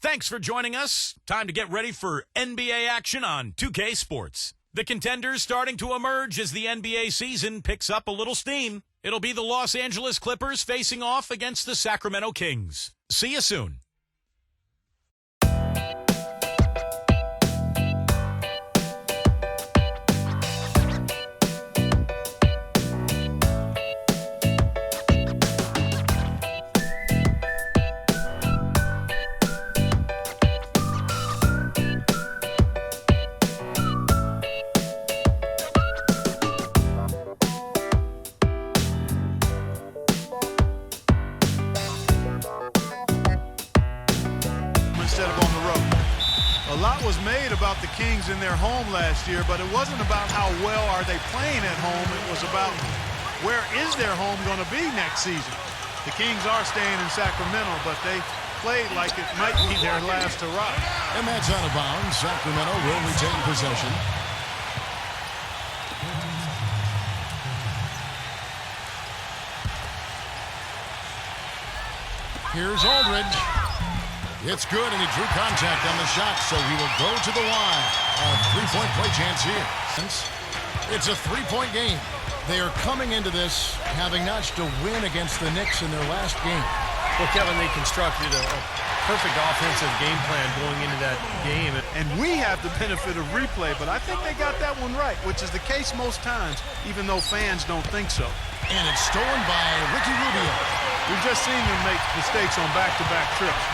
Thanks for joining us. Time to get ready for NBA action on 2K Sports. The contenders starting to emerge as the NBA season picks up a little steam. It'll be the Los Angeles Clippers facing off against the Sacramento Kings. See you soon. Instead of on the road. A lot was made about the Kings in their home last year, but it wasn't about how well are they playing at home. It was about where is their home going to be next season. The Kings are staying in Sacramento, but they played like it might be their last hurrah. And that's out of bounds. Sacramento will retain possession. Here's Aldridge. It's good, and he drew contact on the shot, so he will go to the line. A three-point play chance here. It's a three-point game. They are coming into this having notched a win against the Knicks in their last game. Well, Kevin, they constructed a perfect offensive game plan going into that game. And we have the benefit of replay, but I think they got that one right, which is the case most times, even though fans don't think so. And it's stolen by Ricky Rubio. We've just seen them make mistakes on back-to-back trips.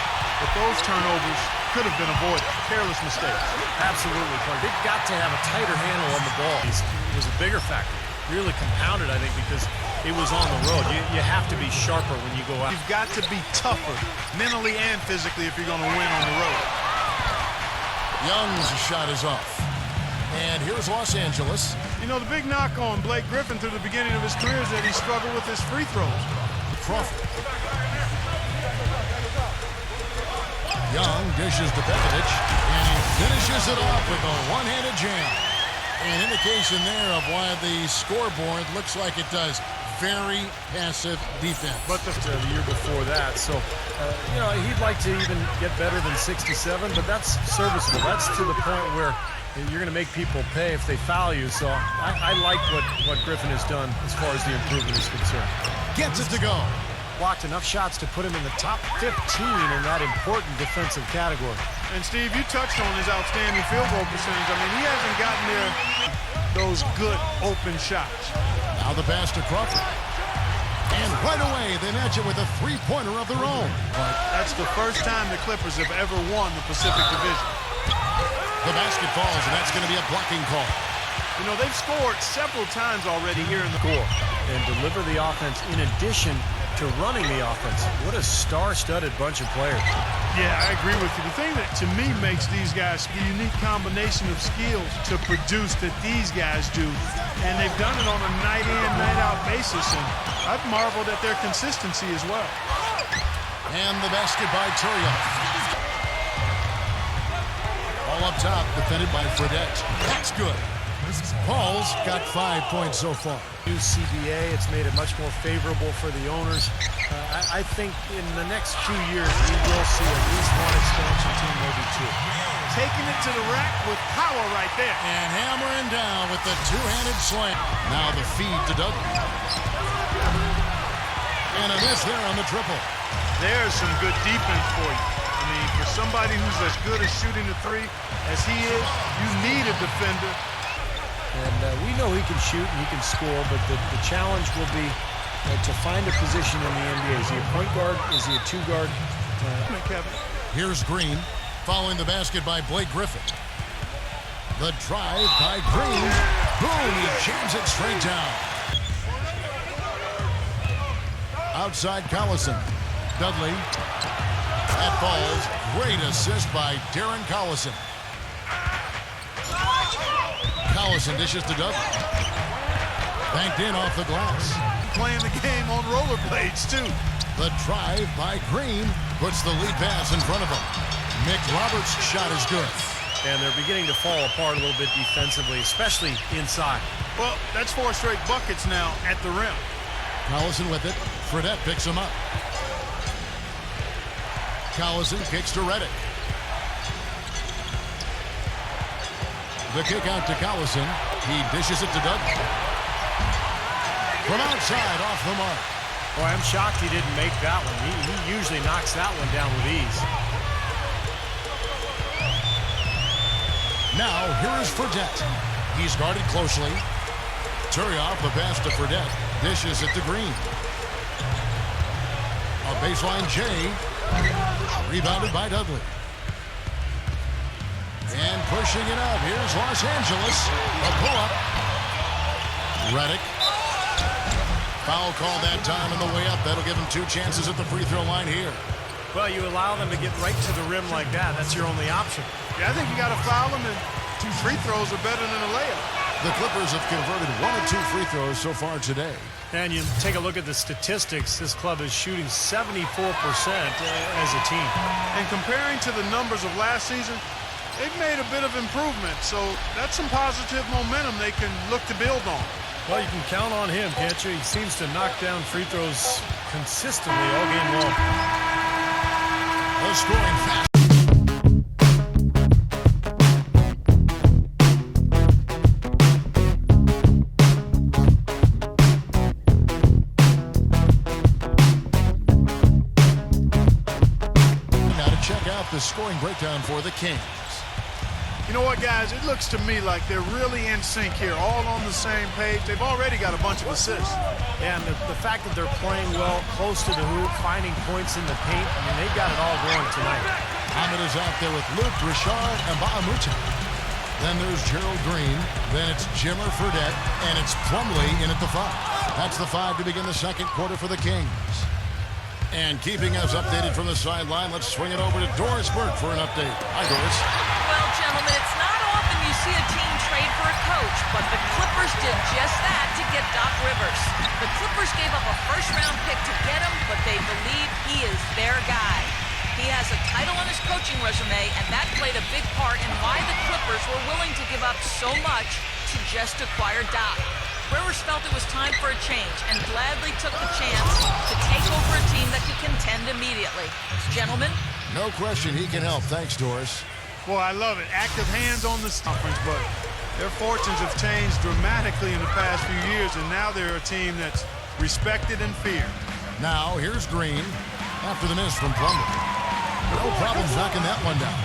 But those turnovers could have been avoided. Careless mistakes. Absolutely, Clark. They've got to have a tighter handle on the ball. It was a bigger factor. Really compounded, I think, because it was on the road. You have to be sharper when you go out. You've got to be tougher, mentally and physically, if you're going to win on the road. Young's shot is off. And here's Los Angeles. You know, the big knock on Blake Griffin through the beginning of his career is that he struggled with his free throws. Crawford. Young dishes to Pekovic, and he finishes it off with a one-handed jam. An indication there of why the scoreboard looks like it does. Very passive defense. But the year before that, so, he'd like to even get better than 67, but that's serviceable. That's to the point where you're going to make people pay if they foul you. So I like what Griffin has done as far as the improvement is concerned. Gets it to go. Blocked enough shots to put him in the top 15 in that important defensive category. And Steve, you touched on his outstanding field goal percentage. I mean, he hasn't gotten there those good open shots. Now the pass to Crawford. And right away, they match it with a three-pointer of their own. But that's the first time the Clippers have ever won the Pacific Division. The basket falls, and that's going to be a blocking call. You know, they've scored several times already here in the score and deliver the offense in addition to running the offense. What a star-studded bunch of players. Yeah, I agree with you. The thing that, to me, makes these guys the unique combination of skills to produce that these guys do, and they've done it on a night-in, night-out basis, and I've marveled at their consistency as well. And the basket by Turioff. All up top, defended by Fredette. That's good. Paul's got 5 points so far. New CBA, it's made it much more favorable for the owners. I think in the next 2 years, we will see at least one expansion team, maybe two. Taking it to the rack with power right there. And hammering down with the two-handed slam. Now the feed to Dudley. And a miss there on the triple. There's some good defense for you. I mean, for somebody who's as good at shooting the three as he is, you need a defender. And we know he can shoot and he can score, but the challenge will be to find a position in the NBA. Is he a point guard? Is he a two guard? Here's Green, following the basket by Blake Griffin. The drive by Green. Boom, he jams it straight down. Outside Collison. Dudley. That falls. Great assist by Darren Collison. Collison dishes to Dudley. Banked in off the glass. Playing the game on rollerblades, too. The drive by Green puts the lead pass in front of him. Mick Roberts' shot is good. And they're beginning to fall apart a little bit defensively, especially inside. Well, that's 4 straight buckets now at the rim. Collison with it. Fredette picks him up. Collison kicks to Redick. The kick out to Collison. He dishes it to Dudley. From outside, off the mark. Boy, I'm shocked he didn't make that one. He usually knocks that one down with ease. Now, here is Fredette. He's guarded closely. Turioff, the pass to Fredette. Dishes it to Green. A baseline J. Rebounded by Dudley. And pushing it up. Here's Los Angeles. A pull-up. Redick. Foul call that time on the way up. That'll give him 2 chances at the free throw line here. Well, you allow them to get right to the rim like that. That's your only option. Yeah, I think you got to foul them, and 2 free throws are better than a layup. The Clippers have converted 1 of 2 free throws so far today. And you take a look at the statistics. This club is shooting 74% as a team. And comparing to the numbers of last season, they've made a bit of improvement. So that's some positive momentum they can look to build on. Well, you can count on him, can't you? He seems to knock down free throws consistently all game long. The scoring fast. Now to check out the scoring breakdown for the Kings. You know what, guys? It looks to me like they're really in sync here, all on the same page. They've already got a bunch of assists. Yeah, and the fact that they're playing well, close to the hoop, finding points in the paint, I mean, they've got it all going tonight. Ahmed is out there with Luke, Richard, and Ba'amuta. Then there's Gerald Green. Then it's Jimmer Fredette, and it's Plumlee in at the 5. That's the 5 to begin the second quarter for the Kings. And keeping us updated from the sideline, let's swing it over to Doris Burke for an update. Hi, Doris. Well, gentlemen, it's not often you see a team trade for a coach, but the Clippers did just that to get Doc Rivers. The Clippers gave up a first-round pick to get him, but they believe he is their guy. He has a title on his coaching resume, and that played a big part in why the Clippers were willing to give up so much to just acquire Doc. Rivers felt it was time for a change and gladly took the chance to take over a team that could contend immediately. Gentlemen? No question he can help. Thanks, Doris. Boy, I love it. Active hands on the conference, but their fortunes have changed dramatically in the past few years, and now they're a team that's respected and feared. Now, here's Green after the miss from Plumlee. No problem knocking that one down.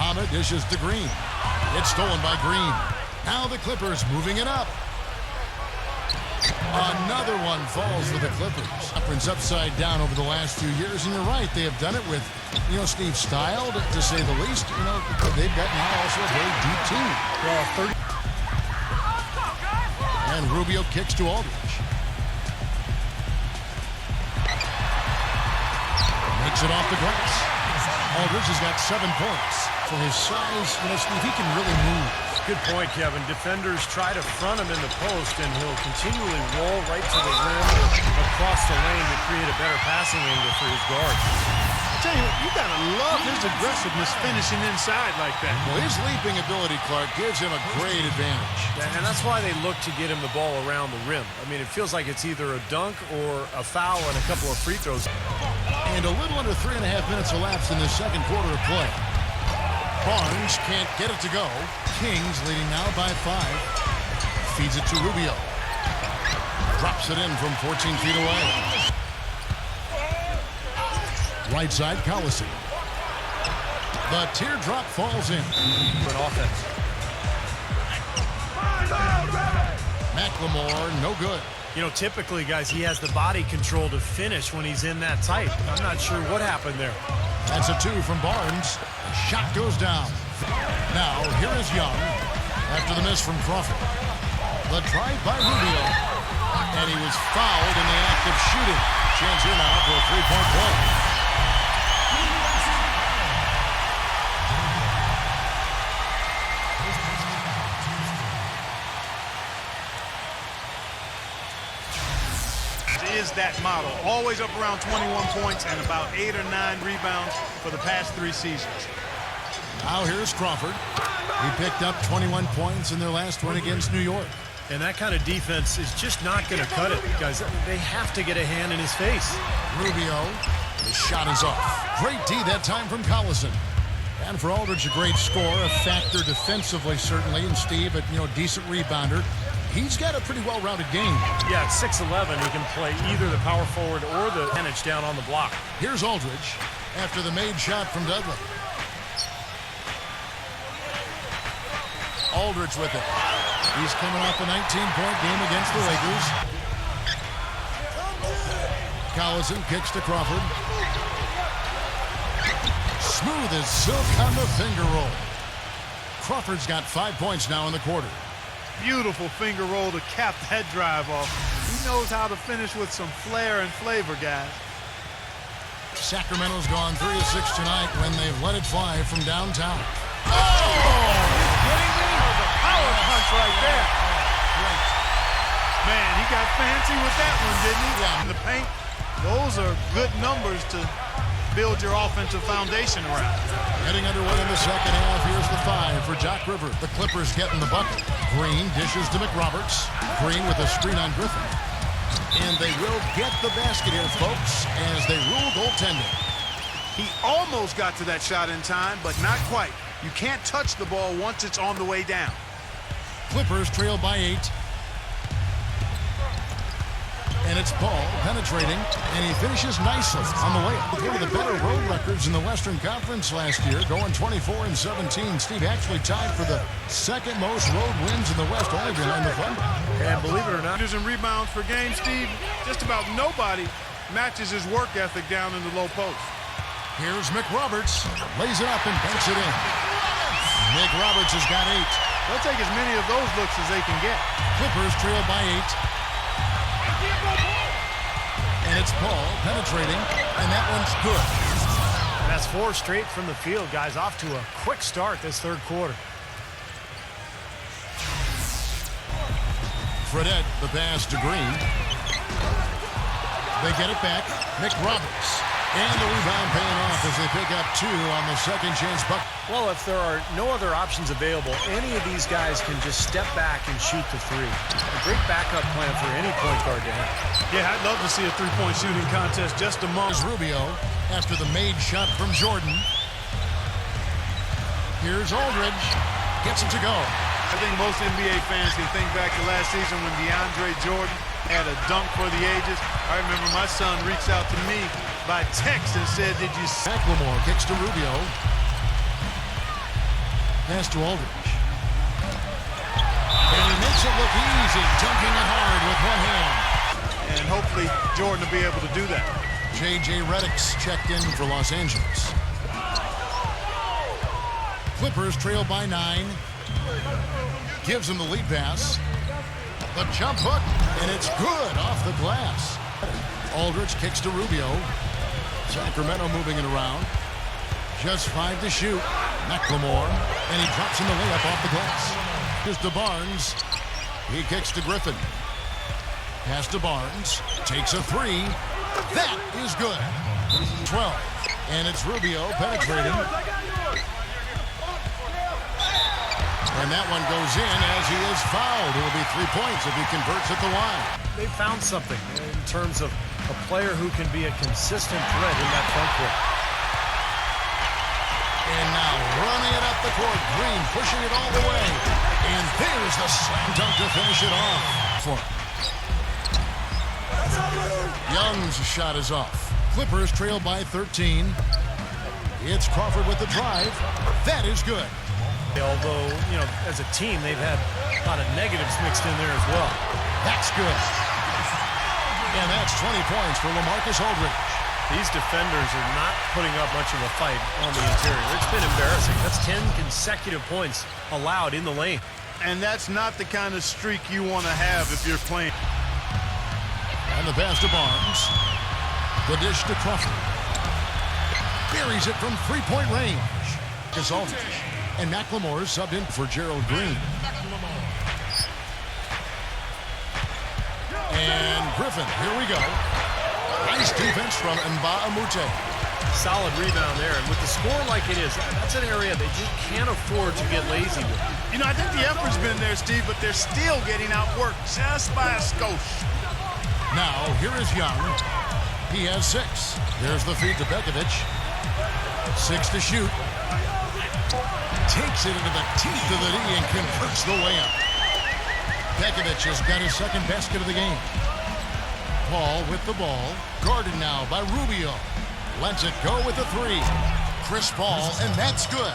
Ahmed dishes to Green. It's stolen by Green. Now the Clippers moving it up. Another one falls for the Clippers. Conference upside down over the last few years, and you're right, they have done it with, Steve Style, to say the least. They've got now also a very deep team. Well, 30. And Rubio kicks to Aldridge. Makes it off the glass. Aldridge has got 7 points. For his size, Steve, he can really move. Good point, Kevin. Defenders try to front him in the post, and he'll continually roll right to the rim or across the lane to create a better passing angle for his guard. I tell you what, you gotta love his aggressiveness finishing inside like that. Well, his leaping ability, Clark, gives him a great advantage. Yeah, and that's why they look to get him the ball around the rim. I mean, it feels like it's either a dunk or a foul and a couple of free throws. And a little under 3.5 minutes elapsed in the second quarter of play. Barnes can't get it to go. Kings leading now by 5. Feeds it to Rubio. Drops it in from 14 feet away. Right side, Collison. The teardrop falls in. For an offense. McLemore, no good. Typically, guys, he has the body control to finish when he's in that tight. I'm not sure what happened there. That's a 2 from Barnes. The shot goes down. Now, here is Young after the miss from Crawford. The drive by Rubio. And he was fouled in the act of shooting. Chance here now for a 3-point play. Is that model. Always up around 21 points and about 8 or 9 rebounds for the past 3 seasons. Now here's Crawford. He picked up 21 points in their last win against New York. And that kind of defense is just not going to cut it, guys. They have to get a hand in his face. Rubio, the shot is off. Great D that time from Collison. And for Aldridge, a great score, a factor defensively, certainly. And Steve, a decent rebounder. He's got a pretty well-rounded game. Yeah, at 6'11", he can play either the power forward or the advantage down on the block. Here's Aldridge after the made shot from Dudley. Aldridge with it. He's coming off a 19-point game against the Lakers. Collison kicks to Crawford. Smooth as silk on the finger roll. Crawford's got 5 points now in the quarter. Beautiful finger roll to cap that drive off. He knows how to finish with some flair and flavor, guys. Sacramento's gone 3 of 6 tonight when they've let it fly from downtown. Oh! Kidding me? The power punch right there. Great. Man, he got fancy with that one, didn't he? Yeah. In the paint, those are good numbers to build your offensive foundation around. Heading underway in the second half. Here's the 5 for Doc Rivers. The Clippers getting the bucket. Green dishes to McRoberts. Green with a screen on Griffin. And they will get the basket here, folks, as they rule goaltending. He almost got to that shot in time, but not quite. You can't touch the ball once it's on the way down. Clippers trail by 8. And it's Ball penetrating, and he finishes nicely on the layup. One of the better road records in the Western Conference last year, going 24-17. Steve actually tied for the second most road wins in the West, only behind the Thunder. And believe it or not, And rebounds per game, Steve. Just about nobody matches his work ethic down in the low post. Here's McRoberts. Lays it up and banks it in. McRoberts has got 8. They'll take as many of those looks as they can get. Clippers trail by 8. And it's Paul penetrating, and that one's good. and that's 4 straight from the field, guys. Off to a quick start this third quarter. Fredette, the pass to Green. They get it back. McRoberts. And the rebound paying off as they pick up 2 on the second chance bucket. Well, if there are no other options available, any of these guys can just step back and shoot the 3. A great backup plan for any point guard to have. Yeah, I'd love to see a three-point shooting contest just among Rubio after the made shot from Jordan. Here's Aldridge. Gets it to go. I think most NBA fans can think back to last season when DeAndre Jordan had a dunk for the ages. I remember my son reached out to me by text and said, did you see? Macklemore kicks to Rubio. Pass to Aldridge. And he makes it look easy, dunking it hard with one hand. And hopefully Jordan will be able to do that. J.J. Redick's checked in for Los Angeles. Clippers trail by 9. Gives him the lead pass. The jump hook, and it's good off the glass. Aldridge kicks to Rubio. Sacramento moving it around. Just 5 to shoot. Macklemore, and he drops in the layup off the glass. Here's to Barnes. He kicks to Griffin. Pass to Barnes. Takes a 3. That is good. 12. And it's Rubio penetrating. And that one goes in as he is fouled. It will be 3 points if he converts at the line. They found something in terms of a player who can be a consistent threat in that front court. And now running it up the court. Green pushing it all the way. And there's the slam dunk to finish it off. Young's shot is off. Clippers trail by 13. It's Crawford with the drive. That is good. Although, as a team, they've had a lot of negatives mixed in there as well. That's good. And that's 20 points for LaMarcus Aldridge. These defenders are not putting up much of a fight on the interior. It's been embarrassing. That's 10 consecutive points allowed in the lane. And that's not the kind of streak you want to have if you're playing. And the pass to Barnes. The dish to Crawford. Buries it from 3-point range. It's Aldridge. And Macklemore is subbed in for Gerald Green. And Griffin, here we go. Nice defense from Mbamute. Solid rebound there. And with the score like it is, that's an area that you can't afford to get lazy with. I think the effort's been there, Steve, but they're still getting outworked just by a skosh. Now, here is Young. He has 6. There's the feed to Bekovic. 6 to shoot. takes it into the teeth of the knee and converts the layup. Pekovic has got his second basket of the game. Paul with the ball. Guarded now by Rubio. Lets it go with the three. Chris Paul, and that's good.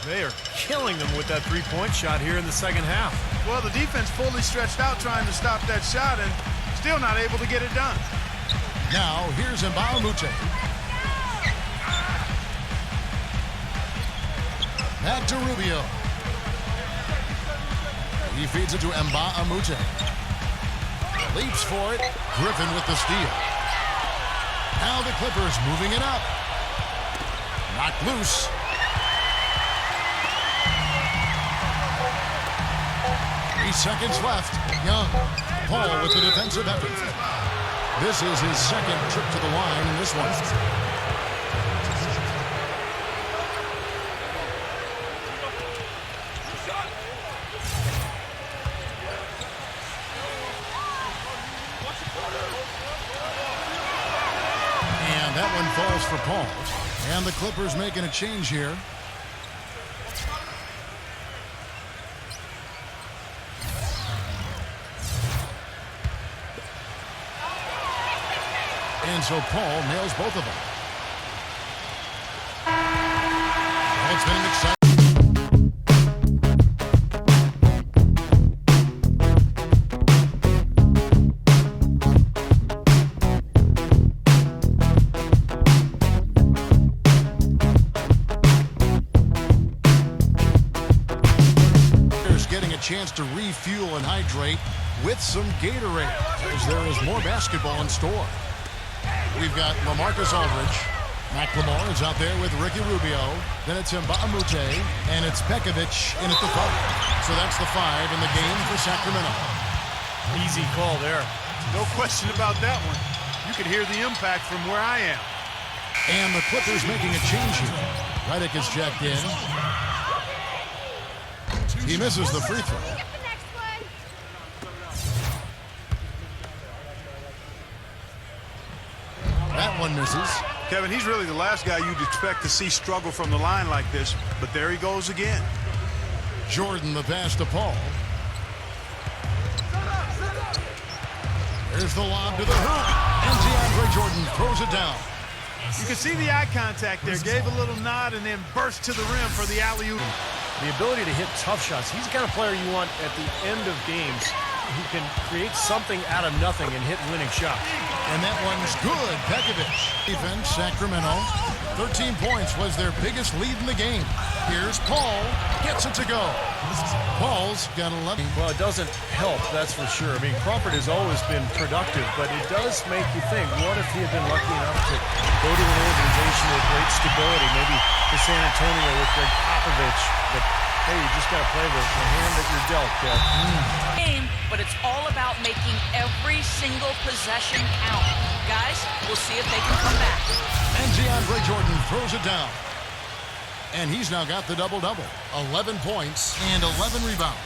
They are killing them with that three-point shot here in the second half. Well, the defense fully stretched out trying to stop that shot and still not able to get it done. Now, here's Mbamute. Back to Rubio. He feeds it to Mbamute. Leaps for it. Griffin with the steal. Now the Clippers moving it up. Knocked loose. 3 seconds left. Young. Paul with the defensive effort. This is his second trip to the line in this one. And that one falls for Paul. And the Clippers making a change here. And so Paul nails both of them. Well, it's been an exciting. Getting a chance to refuel and hydrate with some Gatorade, as there is more basketball in store. We've got LaMarcus Aldridge. McLemore is out there with Ricky Rubio. Then it's Mbamute, and it's Pekovic in at the 5. So that's the 5 in the game for Sacramento. Easy call there. No question about that one. You could hear the impact from where I am. And the Clippers making a change here. Redick is checked in. He misses the free throw. That one misses. Kevin, he's really the last guy you'd expect to see struggle from the line like this, but there he goes again. Jordan the pass to Paul. There's the lob to the hoop, and DeAndre Jordan throws it down. You can see the eye contact there. Gave a little nod and then burst to the rim for the alley-oop. The ability to hit tough shots. He's the kind of player you want at the end of games who can create something out of nothing and hit winning shots. And that one's good. Pekovic. Defense, Sacramento. 13 points was their biggest lead in the game. Here's Paul. Gets it to go. Paul's got 11. Well, it doesn't help, that's for sure. I mean, Crawford has always been productive, but it does make you think, what if he had been lucky enough to go to an organization with great stability, maybe to San Antonio with Greg Popovich, but hey, you just got to play the hand that you're dealt, Kev. Game, but it's all about making every single possession count. Guys, we'll see if they can come back. And DeAndre Jordan throws it down. And he's now got the double-double. 11 points and 11 rebounds.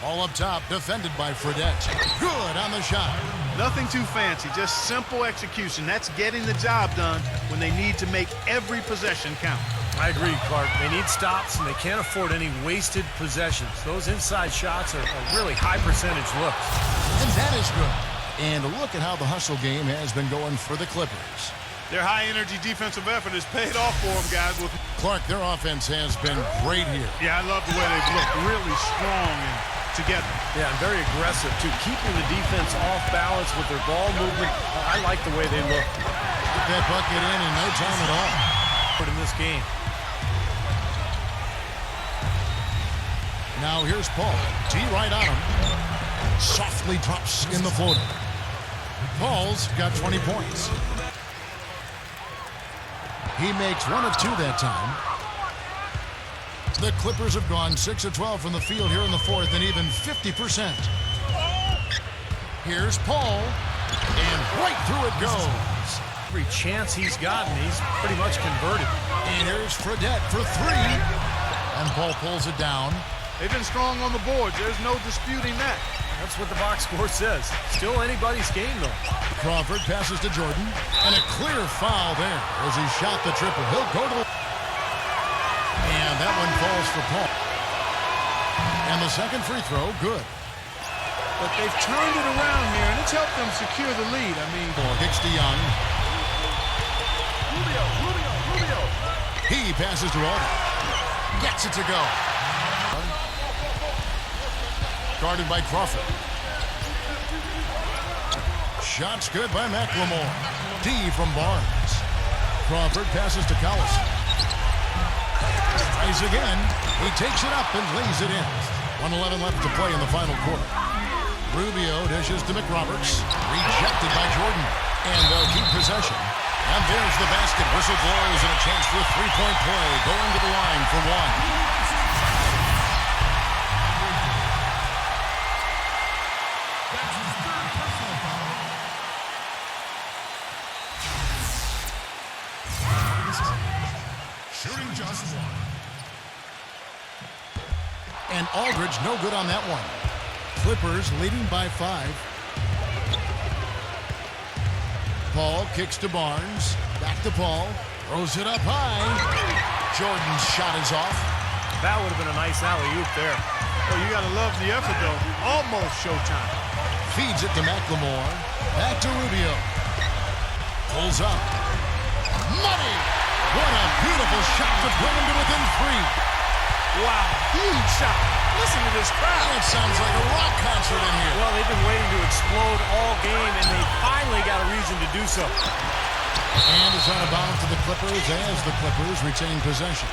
All up top, defended by Fredette. Good on the shot. Nothing too fancy, just simple execution. That's getting the job done when they need to make every possession count. I agree, Clark. They need stops, and they can't afford any wasted possessions. Those inside shots are really high percentage looks. And that is good. And look at how the hustle game has been going for the Clippers. Their high-energy defensive effort has paid off for them, guys. Clark, their offense has been great here. Yeah, I love the way they've looked really strong and together. Yeah, and very aggressive, too. Keeping the defense off balance with their ball movement. I like the way they look. Get that bucket in no time at all. In this game. Now here's Paul. T right on him. Softly drops in the floater. Paul's got 20 points. He makes 1 of 2 that time. The Clippers have gone 6 of 12 from the field here in the fourth and even 50%. Here's Paul. And right through it goes. Every chance he's gotten, he's pretty much converted. And here's Fredette for 3. And Paul pulls it down. They've been strong on the boards. There's no disputing that. That's what the box score says. Still anybody's game, though. Crawford passes to Jordan, and a clear foul there as he shot the triple. He'll go to the... And that one falls for Paul. And the second free throw, good. But they've turned it around here, and it's helped them secure the lead. I mean... Kicks to Young. Rubio. He passes to Alden. Gets it to go. Guarded by Crawford. Shots good by McLemore. D from Barnes. Crawford passes to Collison. Tries again. He takes it up and lays it in. 1:11 left to play in the final quarter. Rubio dishes to McRoberts. Rejected by Jordan. And they'll keep possession. And there's the basket. Whistle blows and a chance for a three-point play. Going to the line for one. Shooting just one. And Aldridge no good on that one. Clippers leading by 5. Paul kicks to Barnes. Back to Paul. Throws it up high. Jordan's shot is off. That would have been a nice alley-oop there. Oh, you got to love the effort, though. Almost showtime. Feeds it to McLemore. Back to Rubio. Pulls up. Money! What a beautiful shot to bring him to within 3. Wow, huge shot. Listen to this crowd. It sounds like a rock concert in here. Well, they've been waiting to explode all game, and they finally got a reason to do so. And it's out of bounds to the Clippers as the Clippers retain possession.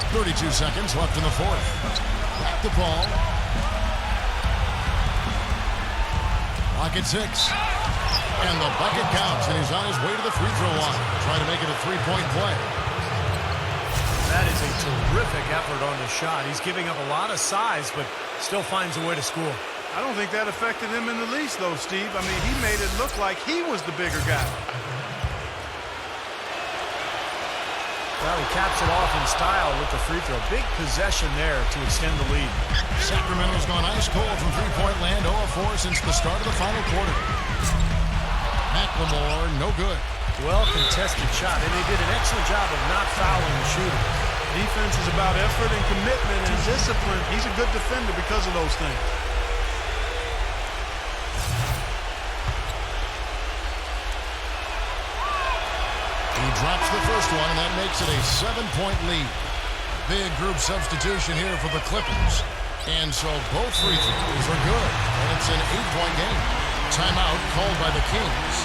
.32 seconds left in the fourth. Back to Paul. Clock at 6. And the bucket counts, and he's on his way to the free throw line. Trying to make it a three-point play. That is a terrific effort on the shot. He's giving up a lot of size, but still finds a way to score. I don't think that affected him in the least, though, Steve. I mean, he made it look like he was the bigger guy. Well, he caps it off in style with the free throw. Big possession there to extend the lead. Sacramento's gone ice cold from three-point land, 0-4 since the start of the final quarter. McLemore, no good. Well contested shot, and they did an excellent job of not fouling the shooter. Defense is about effort and commitment and discipline. He's a good defender because of those things. He drops the first one, and that makes it a 7-point lead. Big group substitution here for the Clippers. And so both free throws are good, and it's an 8-point game. Timeout called by the Kings.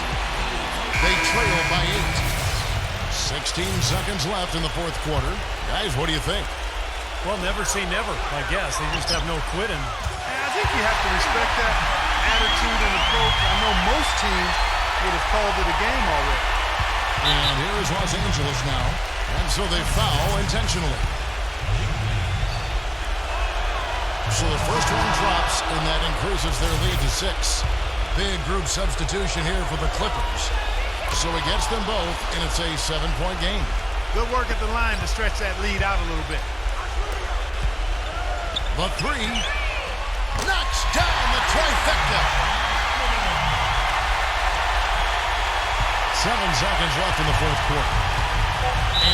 They trail by 8. 16 seconds left in the fourth quarter. Guys, what do you think? Well, never say never, I guess. They just have no quitting. I think you have to respect that attitude and approach. I know most teams would have called it a game already. And here is Los Angeles now. And so they foul intentionally. So the first one drops, and that increases their lead to 6. Big group substitution here for the Clippers. So he gets them both, and it's a 7-point game. Good work at the line to stretch that lead out a little bit. The 3 knocks down the trifecta. 7 seconds left in the fourth quarter.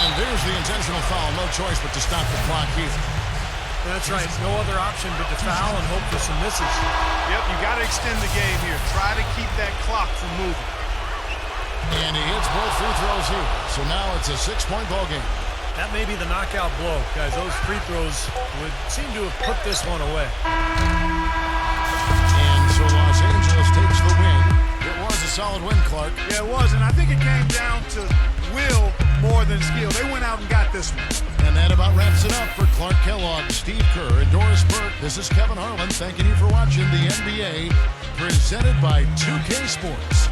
And there's the intentional foul. No choice but to stop the clock here. That's right. No other option but to foul and hope for some misses. Yep, you got to extend the game here. Try to keep that clock from moving. And he hits both free throws here. So now it's a 6-point ball game. That may be the knockout blow. Guys, those free throws would seem to have put this one away. And so Los Angeles takes the win. It was a solid win, Clark. Yeah, it was, and I think it came down to will more than skill. They went out and got this one. And that about wraps it up for Clark Kellogg, Steve Kerr, and Doris Burke. This is Kevin Harlan thanking you for watching the NBA presented by 2K Sports.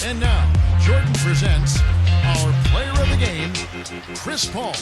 And now, Jordan presents our player of the game, Chris Paul.